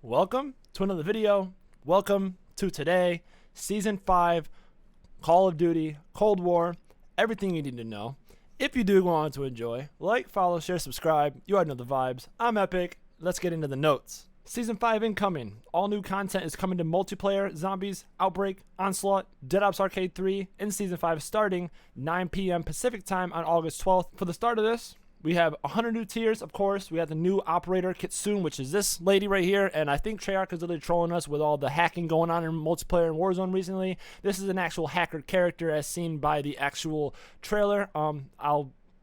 Welcome to another video. Welcome to today, Season 5, Call of Duty, Cold War, everything you need to know. If you do go on to enjoy, like, follow, share, subscribe. You already know the vibes. I'm EpiIic. Let's get into the notes. Season 5 incoming. All new content is coming to multiplayer, zombies, outbreak, onslaught, Dead Ops Arcade 3 in Season 5 starting 9 p.m. Pacific time on August 12th. For the start of this, we have 100 new tiers, of course. We have the new operator Kitsune, which is this lady right here. And I think Treyarch is literally trolling us with all the hacking going on in multiplayer and Warzone recently. This is an actual hacker character as seen by the actual trailer.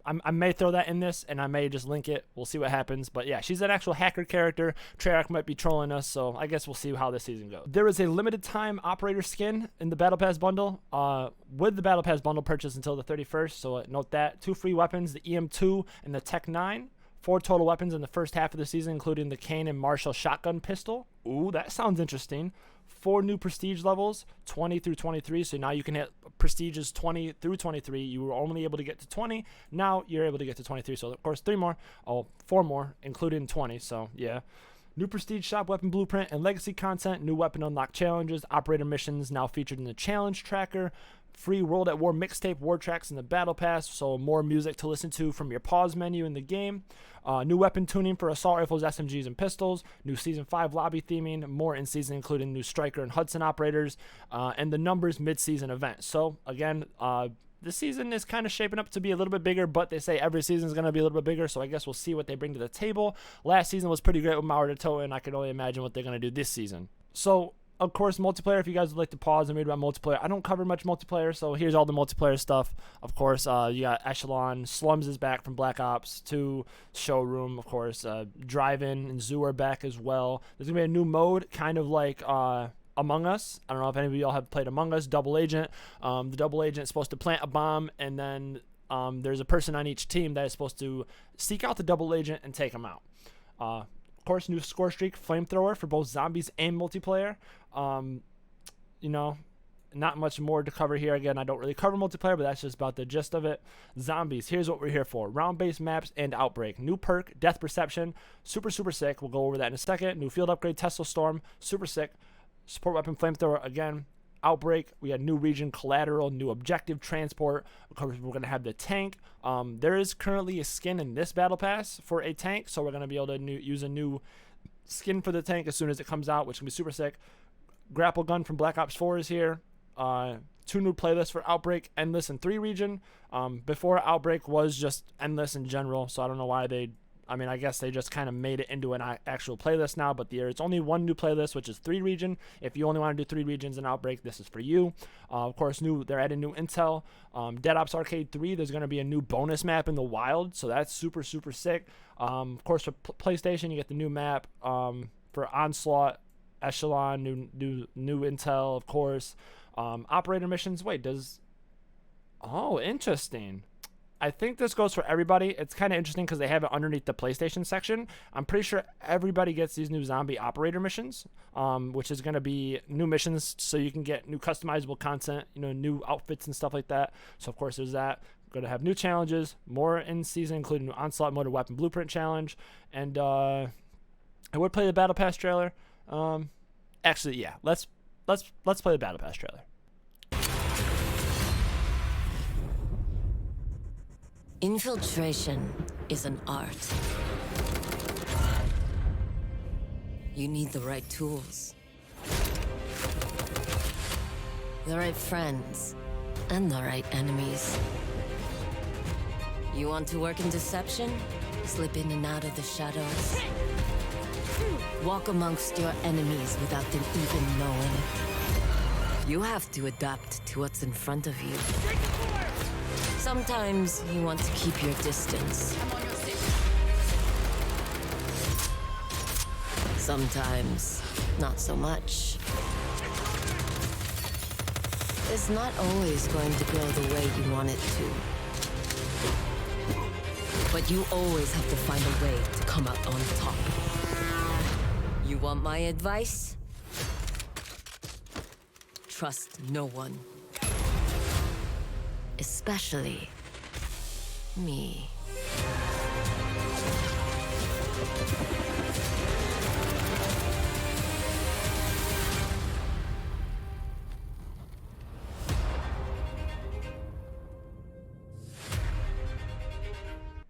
I may throw that in this, and I may just link it. We'll see what happens. But yeah, she's an actual hacker character. Treyarch might be trolling us, so I guess we'll see how this season goes. There is a limited time operator skin in the Battle Pass bundle. With the Battle Pass bundle purchase until the 31st, so note that. 2 free weapons, the EM2 and the Tech 9. 4 total weapons in the first half of the season, including the Kane and Marshall shotgun pistol. Ooh, that sounds interesting. 4 new prestige levels, 20 through 23. So now you can hit prestiges 20 through 23. You were only able to get to 20. Now you're able to get to 23. So of course 4 more, including 20. So yeah. New prestige shop weapon blueprint and legacy content. New weapon unlock challenges. Operator missions now featured in the challenge tracker. Free World at War mixtape war tracks in the Battle Pass, so more music to listen to from your pause menu in the game. New weapon tuning for assault rifles, SMGs, and pistols. New Season 5 lobby theming. More in season, including new Striker and Hudson operators. And the numbers mid-season event. So again, this season is kind of shaping up to be a little bit bigger, but they say every season is going to be a little bit bigger, so I guess we'll see what they bring to the table. Last season was pretty great with Mauer to Toe, and I can only imagine what they're going to do this season. So of course, multiplayer, if you guys would like to pause and read about multiplayer. I don't cover much multiplayer, so here's all the multiplayer stuff. Of course, you got Echelon. Slums is back from Black Ops 2. Showroom, of course. Drive-In and Zoo are back as well. There's going to be a new mode, kind of like Among Us. I don't know if any of y'all have played Among Us. Double Agent. The Double Agent is supposed to plant a bomb, and then there's a person on each team that is supposed to seek out the Double Agent and take him out. Of course, new score streak flamethrower for both zombies and multiplayer. You know, not much more to cover here. Again, I don't really cover multiplayer, but that's just about the gist of it. Zombies, here's what we're here for. Round-based maps and Outbreak. New perk, Death Perception. Super sick. We'll go over that in a second. New field upgrade, Tesla Storm. Super sick. Support weapon flamethrower again. Outbreak, we had new region collateral, new objective transport. Of course, we're going to have the tank. There is currently a skin in this battle pass for a tank, so we're going to be able to use a new skin for the tank as soon as it comes out, which can be super sick. Grapple gun from Black Ops 4 is here. 2 new playlists for Outbreak, Endless, and 3 region. Before Outbreak was just Endless in general, so I don't know why I guess they just kind of made it into an actual playlist now, but it's only 1 new playlist, which is 3 region. If you only want to do 3 regions in Outbreak, this is for you. Of course, they're adding new intel. Dead Ops Arcade 3, there's going to be a new bonus map in the wild, so that's super sick. Of course, for PlayStation, you get the new map. For Onslaught, Echelon, new intel, of course. Operator missions, interesting. I think this goes for everybody. It's kind of interesting because they have it underneath the PlayStation section. I'm pretty sure everybody gets these new zombie operator missions, which is going to be new missions so you can get new customizable content, new outfits and stuff like that. So, of course, there's that. Going to have new challenges, more in season, including new Onslaught Motor Weapon Blueprint Challenge. And I would play the Battle Pass trailer. Actually, yeah, let's play the Battle Pass trailer. Infiltration is an art. You need the right tools, the right friends, and the right enemies. You want to work in deception? Slip in and out of the shadows. Walk amongst your enemies without them even knowing. You have to adapt to what's in front of you. Sometimes you want to keep your distance. Sometimes, not so much. It's not always going to go the way you want it to. But you always have to find a way to come out on top. You want my advice? Trust no one. Especially me.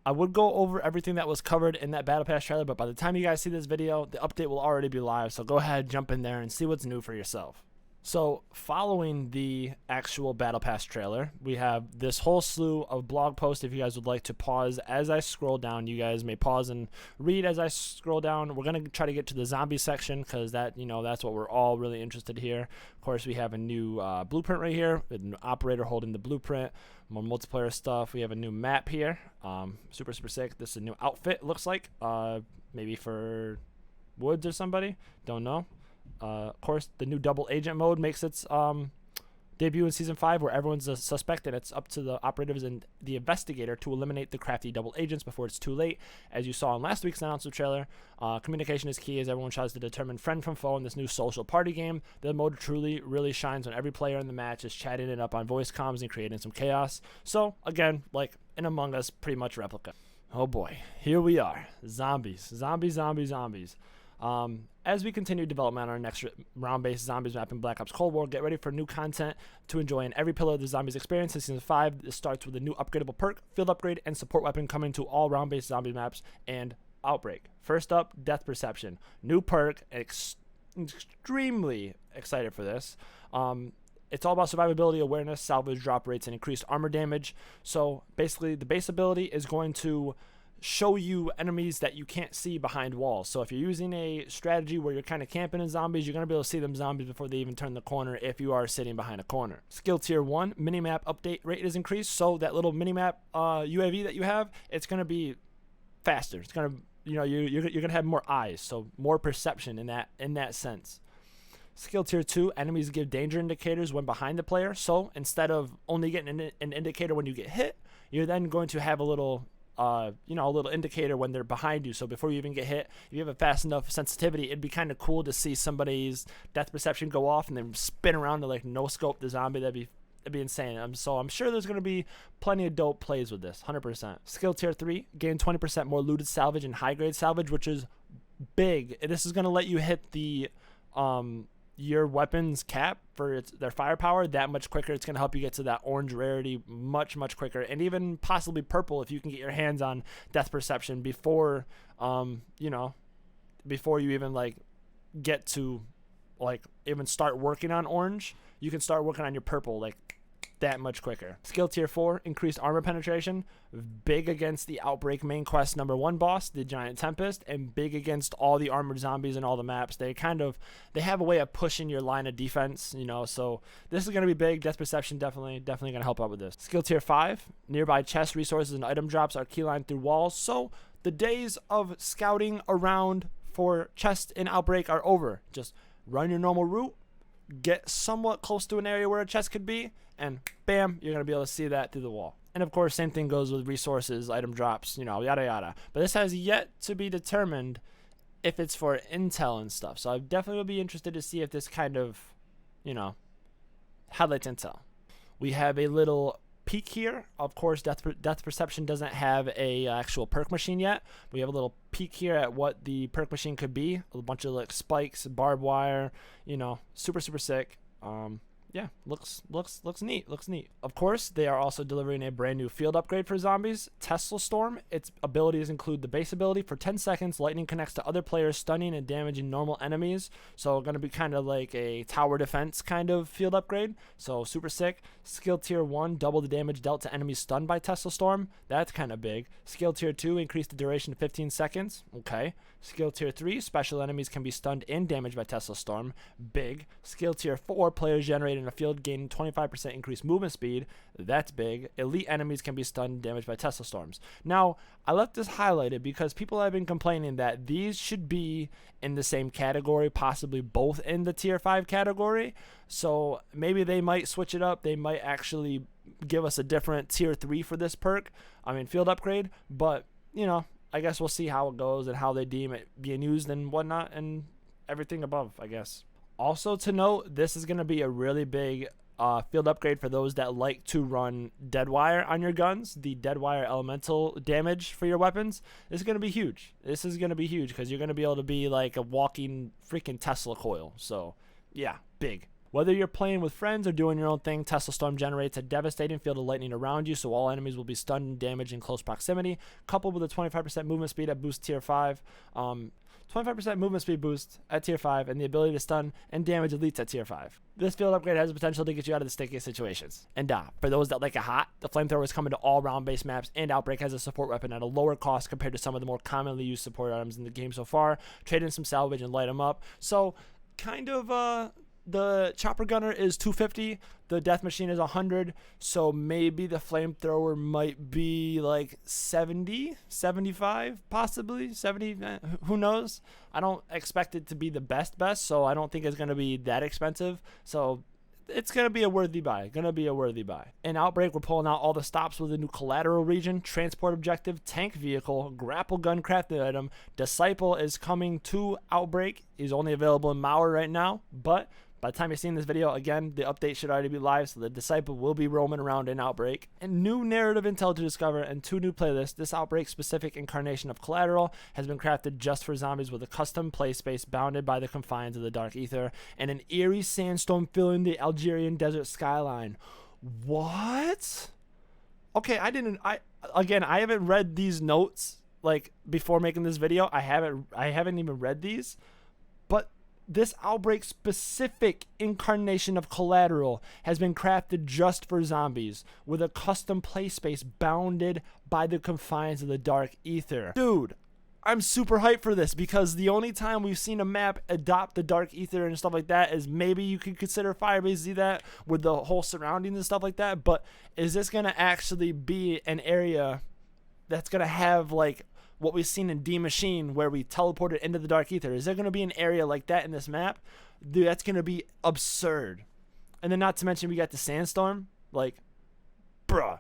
I would go over everything that was covered in that Battle Pass trailer, but by the time you guys see this video, the update will already be live, so go ahead, jump in there, and see what's new for yourself. So, following the actual Battle Pass trailer, we have this whole slew of blog posts. If you guys would like to pause as I scroll down, you guys may pause and read as I scroll down. We're going to try to get to the zombie section because that, that's what we're all really interested here. Of course, we have a new blueprint right here, an operator holding the blueprint, more multiplayer stuff. We have a new map here, super sick. This is a new outfit, looks like, maybe for Woods or somebody, don't know. Of course, the new double agent mode makes its debut in Season 5, where everyone's a suspect, and it's up to the operatives and the investigator to eliminate the crafty double agents before it's too late. As you saw in last week's announcement trailer, communication is key as everyone tries to determine friend from foe in this new social party game. The mode truly really shines when every player in the match is chatting it up on voice comms and creating some chaos. So, again, like in Among Us, pretty much replica. Oh boy, here we are. Zombies. As we continue development on our next round-based zombies map in Black Ops Cold War, get ready for new content to enjoy in every pillar of the zombies experience. In Season 5, this starts with a new upgradable perk, field upgrade, and support weapon coming to all round-based zombie maps and Outbreak. First up, Death Perception. New perk, extremely excited for this. It's all about survivability, awareness, salvage, drop rates, and increased armor damage. So basically, the base ability is going to show you enemies that you can't see behind walls. So if you're using a strategy where you're kind of camping in zombies, you're going to be able to see them zombies before they even turn the corner if you are sitting behind a corner. Skill tier 1, minimap update rate is increased, so that little minimap UAV that you have, it's going to be faster. It's going to, you're going to have more eyes, so more perception in that sense. Skill tier 2, enemies give danger indicators when behind the player, so instead of only getting an indicator when you get hit, you're then going to have a little a little indicator when they're behind you. So before you even get hit, if you have a fast enough sensitivity, it'd be kind of cool to see somebody's death perception go off and then spin around to like no scope the zombie. That'd be insane. So I'm sure there's going to be plenty of dope plays with this, 100%. Skill tier 3, gain 20% more looted salvage and high grade salvage, which is big. This is going to let you hit the your weapons cap for their firepower that much quicker. It's going to help you get to that orange rarity much quicker, and even possibly purple if you can get your hands on death perception before before you even like get to like even start working on orange. You can start working on your purple like that much quicker. Skill tier 4, increased armor penetration, big against the Outbreak main quest #1 boss, the Giant Tempest, and big against all the armored zombies in all the maps. They have a way of pushing your line of defense, so this is going to be big. Death perception definitely going to help out with this. Skill tier 5, nearby chest resources and item drops are keylined through walls, so the days of scouting around for chests in Outbreak are over. Just run your normal route, get somewhat close to an area where a chest could be, and bam, you're going to be able to see that through the wall. And of course, same thing goes with resources, item drops, yada yada. But this has yet to be determined if it's for intel and stuff. So I definitely will be interested to see if this kind of, highlights intel. We have a little peek here. Of course, death perception doesn't have a actual perk machine yet. We have a little peek here at what the perk machine could be. A bunch of like spikes, barbed wire, super sick. Yeah, looks neat. Of course, they are also delivering a brand new field upgrade for zombies, Tesla Storm. Its abilities include the base ability for 10 seconds. Lightning connects to other players, stunning and damaging normal enemies. So going to be kind of like a tower defense kind of field upgrade. So super sick. Skill tier 1, double the damage dealt to enemies stunned by Tesla Storm. That's kind of big. Skill tier 2, increase the duration to 15 seconds. Okay. Skill tier 3, special enemies can be stunned and damaged by Tesla Storm. Big. Skill tier 4, players generated in a field gain 25% increased movement speed. That's big. Elite enemies can be stunned and damaged by Tesla Storms. Now, I left this highlighted because people have been complaining that these should be in the same category, possibly both in the tier 5 category. So maybe they might switch it up. They might actually give us a different tier 3 for this perk. Field upgrade. But, I guess we'll see how it goes and how they deem it being used and whatnot and everything above, I guess. Also to note, this is going to be a really big field upgrade for those that like to run Deadwire on your guns. The Deadwire elemental damage for your weapons is going to be huge. This is going to be huge because you're going to be able to be like a walking freaking Tesla coil. So, yeah, big. Whether you're playing with friends or doing your own thing, Tesla Storm generates a devastating field of lightning around you, so all enemies will be stunned and damaged in close proximity, coupled with a 25% movement speed at boost tier 5. 25% movement speed boost at tier 5, and the ability to stun and damage elites at tier 5. This field upgrade has the potential to get you out of the stickiest situations. And for those that like it hot, the flamethrower is coming to all round-based maps, and Outbreak has a support weapon at a lower cost compared to some of the more commonly used support items in the game so far. Trade in some salvage and light them up. So, kind of, the chopper gunner is 250, the death machine is 100, so maybe the flamethrower might be like 70, 75, possibly 70, who knows. I don't expect it to be the best, so I don't think it's going to be that expensive, so it's going to be a worthy buy. In Outbreak, we're pulling out all the stops with a new collateral region, transport objective, tank vehicle, grapple gun crafted item. Disciple is coming to Outbreak. He's only available in Mauer right now, but by the time you're seeing this video, again, the update should already be live, so the Disciple will be roaming around in Outbreak. And new narrative intel to discover and 2 new playlists. This Outbreak-specific incarnation of Collateral has been crafted just for zombies with a custom play space bounded by the confines of the Dark Ether and an eerie sandstorm filling the Algerian desert skyline. What? Okay, I haven't read these notes like before making this video. I haven't even read these, but this Outbreak specific incarnation of Collateral has been crafted just for zombies with a custom play space bounded by the confines of the Dark Ether. Dude, I'm super hyped for this because the only time we've seen a map adopt the Dark Ether and stuff like that is maybe you could consider Firebase Z that with the whole surroundings and stuff like that, but is this going to actually be an area that's going to have like what we've seen in D Machine where we teleported into the Dark Ether? Is there going to be an area like that in this map? Dude, that's going to be absurd. And then not to mention we got the Sandstorm. Like, bruh.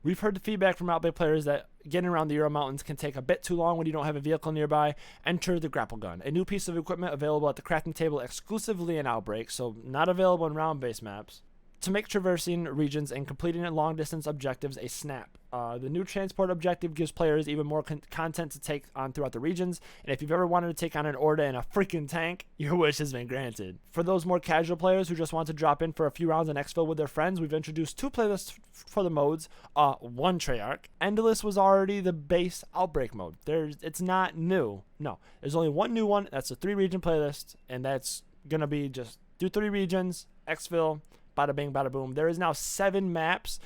We've heard the feedback from Outbreak players that getting around the Euro Mountains can take a bit too long when you don't have a vehicle nearby. Enter the grapple gun, a new piece of equipment available at the crafting table exclusively in Outbreak, so not available in round-based maps, to make traversing regions and completing long-distance objectives a snap. The new transport objective gives players even more content to take on throughout the regions, and if you've ever wanted to take on an Orda in a freaking tank, your wish has been granted. For those more casual players who just want to drop in for a few rounds in exfil with their friends, we've introduced 2 playlists for the modes, 1 Treyarch. Endless was already the base Outbreak mode. It's not new. No, there's only 1 new one. That's a 3-region playlist, and that's going to be just do 3 regions, exfil, bada bing, bada boom. There is now 7 maps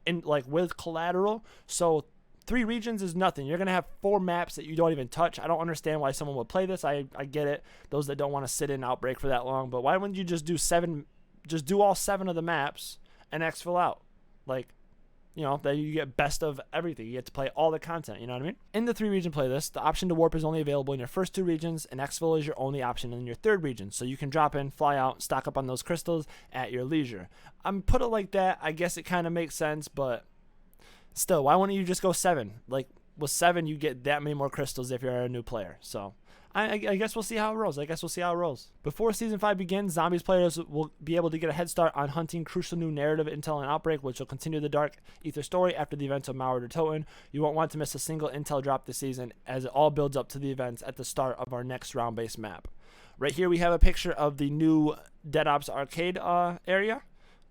in like with Collateral, so 3 regions is nothing. You're gonna have 4 maps that you don't even touch. I don't understand why someone would play this. I get it, those that don't want to sit in Outbreak for that long, but why wouldn't you just do 7? Just do all 7 of the maps and exfil out, like, you know, that you get best of everything. You get to play all the content, you know what I mean? In the 3-region playlist, the option to warp is only available in your first 2 regions, and exfil is your only option in your 3rd region. So you can drop in, fly out, stock up on those crystals at your leisure. Put it like that, I guess it kind of makes sense, but still, why wouldn't you just go 7? Like, with 7, you get that many more crystals if you're a new player. So I guess we'll see how it rolls. Before Season 5 begins, Zombies players will be able to get a head start on hunting crucial new narrative intel and Outbreak, which will continue the Dark Ether story after the events of Mauer to Toten. You won't want to miss a single intel drop this season, as it all builds up to the events at the start of our next round-based map. Right here we have a picture of the new Dead Ops arcade area.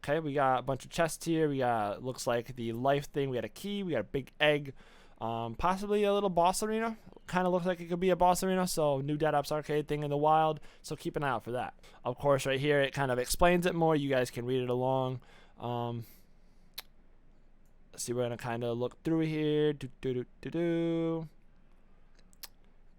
Okay, we got a bunch of chests here. We got, looks like the life thing. We got a key. We got a big egg. Possibly a little boss arena. Kind of looks like it could be a boss arena, so new Dead Ops arcade thing in the wild, so keep an eye out for that. Of course, right here it kind of explains it more. You guys can read it along. Let's see, we're gonna kind of look through here.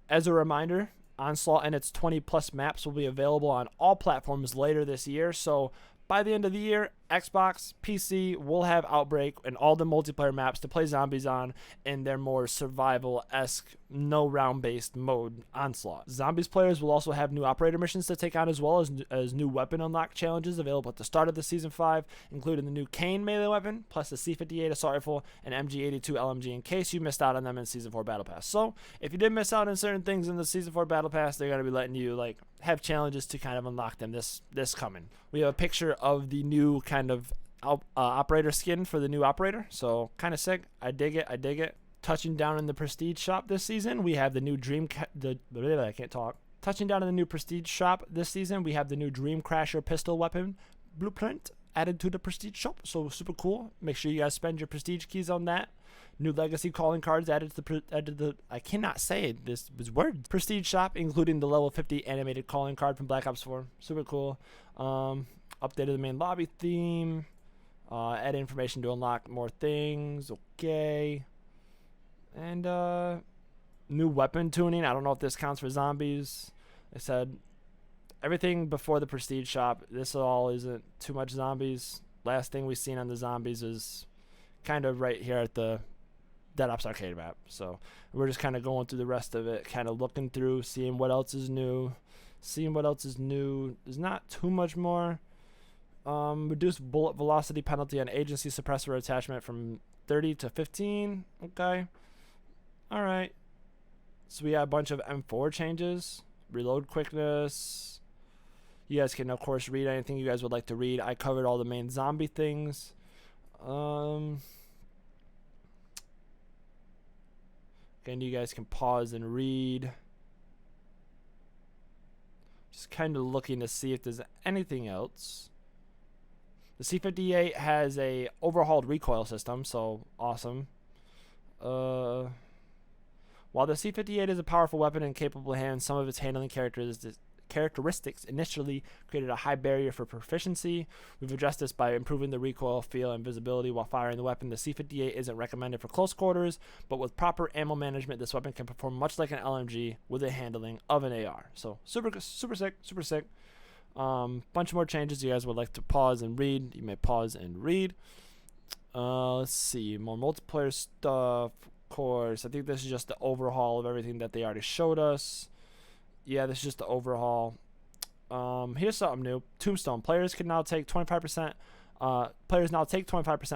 As a reminder, Onslaught and its 20+ maps will be available on all platforms later this year, so by the end of the year, Xbox, PC will have Outbreak and all the multiplayer maps to play zombies on in their more survival-esque, no round-based mode, Onslaught. Zombies players will also have new operator missions to take on, as well as new weapon unlock challenges available at the start of the Season 5, including the new Kane melee weapon, plus the C58 assault rifle and MG82 LMG in case you missed out on them in Season 4 Battle Pass. So, if you did miss out on certain things in the Season 4 Battle Pass, they're going to be letting you like have challenges to kind of unlock them this coming. We have a picture of the new kind of operator skin for the new operator, so kind of sick. I dig it. Touching down in the prestige shop this season, we have the new I can't talk. Touching down on the new Prestige shop this season, we have the new Dream Crasher pistol weapon blueprint added to the Prestige shop. So super cool. Make sure you guys spend your Prestige keys on that. New Legacy calling cards added to the I cannot say this word Prestige shop, including the level 50 animated calling card from Black Ops 4. Super cool. Updated the main lobby theme. Add information to unlock more things. Okay. And new weapon tuning. I don't know if this counts for zombies. I said everything before the Prestige shop. This all isn't too much zombies. Last thing we've seen on the zombies is kind of right here at the Dead Ops Arcade map. So we're just kind of going through the rest of it, kind of looking through, seeing what else is new. There's not too much more. Reduced bullet velocity penalty on agency suppressor attachment from 30 to 15. Okay. All right. So we have a bunch of M4 changes. Reload quickness. You guys can, of course, read anything you guys would like to read. I covered all the main zombie things. Again, you guys can pause and read. Just kind of looking to see if there's anything else. The C58 has a overhauled recoil system, so awesome. While the C58 is a powerful weapon and capable of handling, some of its handling characteristics initially created a high barrier for proficiency. We've addressed this by improving the recoil, feel, and visibility while firing the weapon. The C58 isn't recommended for close quarters, but with proper ammo management, this weapon can perform much like an LMG with the handling of an AR. So super sick. Bunch more changes you guys would like to pause and read. You may pause and read. Let's see, more multiplayer stuff. Of course, I think this is just the overhaul of everything that they already showed us. Yeah, this is just the overhaul. Here's something new. Tombstone. Players now take 25%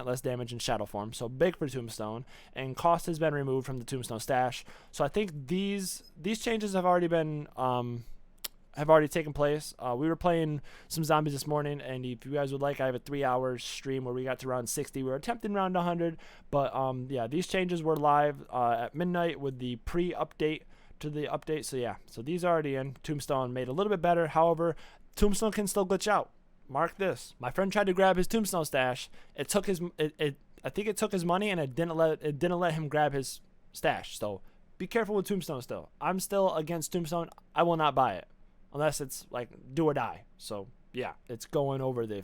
less damage in shadow form. So big for Tombstone. And cost has been removed from the Tombstone stash. So I think these changes have already been taken place. We were playing some zombies this morning, and if you guys would like, I have a 3-hour stream where we got to round 60. We were attempting round 100, but yeah, these changes were live at midnight with the pre-update to the update. So yeah, so these are already in. Tombstone made a little bit better. However, Tombstone can still glitch out. Mark this. My friend tried to grab his Tombstone stash. I think it took his money, and it didn't let him grab his stash. So be careful with Tombstone still. I'm still against Tombstone. I will not buy it unless it's like do or die. So yeah, it's going over the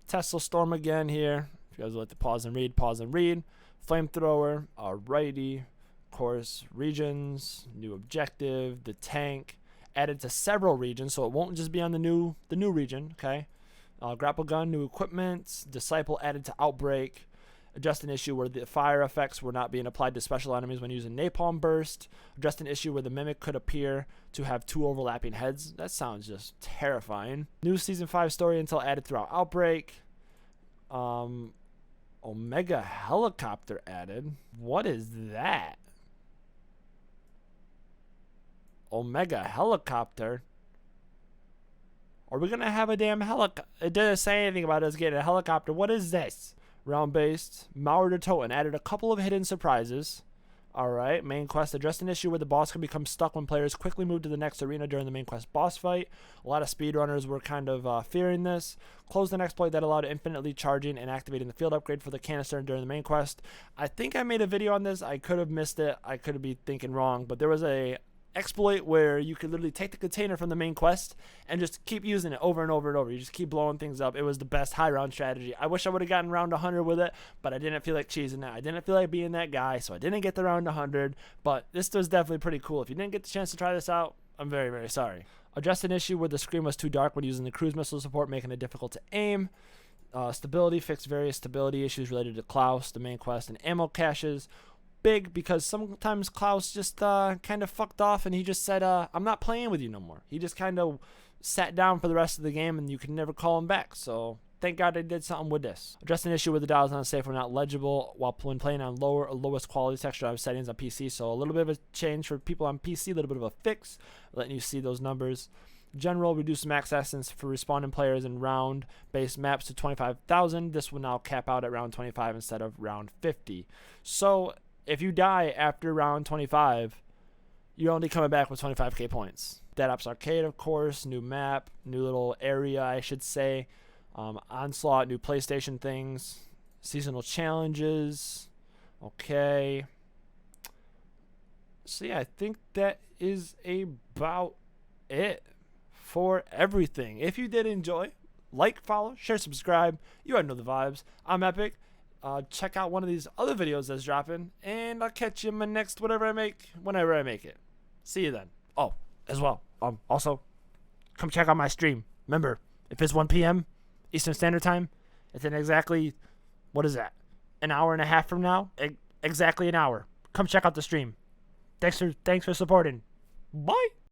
Tesla Storm again here. If you guys would like to pause and read. Flamethrower. Alrighty. Of course, regions, new objective, the tank, added to several regions, so it won't just be on the new region. Okay, grapple gun, new equipment, disciple added to outbreak, addressed an issue where the fire effects were not being applied to special enemies when using napalm burst, addressed an issue where the mimic could appear to have 2 overlapping heads. That sounds just terrifying. New season 5 story intel added throughout outbreak. Omega helicopter added. What is that? Omega helicopter? Are we gonna have a damn helicopter? It didn't say anything about us getting a helicopter. What is this? Round based. Mauer to Toten added a couple of hidden surprises. Alright, main quest addressed an issue where the boss can become stuck when players quickly move to the next arena during the main quest boss fight. A lot of speedrunners were kind of fearing this. Closed an exploit that allowed infinitely charging and activating the field upgrade for the canister during the main quest. I think I made a video on this. I could have missed it. I could be thinking wrong, but there was a exploit where you could literally take the container from the main quest and just keep using it over and over and over. You just keep blowing things up. It was the best high round strategy. I wish I would have gotten round 100 with it, but I didn't feel like cheesing that. I didn't feel like being that guy, so I didn't get the round 100, but this was definitely pretty cool. If you didn't get the chance to try this out, I'm very, very sorry. Addressed an issue where the screen was too dark when using the cruise missile support, making it difficult to aim. Stability fixed various stability issues related to Klaus, the main quest, and ammo caches. Big because sometimes Klaus just kind of fucked off and he just said, I'm not playing with you no more. He just kind of sat down for the rest of the game and you could never call him back. So thank God they did something with this. Addressed an issue with the dials on safe were not legible when playing on lowest quality texture drive settings on PC. So a little bit of a change for people on PC, a little bit of a fix, letting you see those numbers. General, reduced max essence for respawning players in round-based maps to 25,000. This will now cap out at round 25 instead of round 50. So if you die after round 25, you're only coming back with 25k points. Dead Ops Arcade, of course, new map, new little area, I should say. Onslaught, new PlayStation things, seasonal challenges. Okay. So yeah, I think that is about it for everything. If you did enjoy, like, follow, share, subscribe. You already know the vibes. I'm Epic. Check out one of these other videos that's dropping, and I'll catch you in my next whatever I make, whenever I make it. See you then. Oh, as well. Also, come check out my stream. Remember, if it's 1 p.m. Eastern Standard Time, it's in exactly, what is that? An hour and a half from now? Exactly an hour. Come check out the stream. Thanks for supporting. Bye.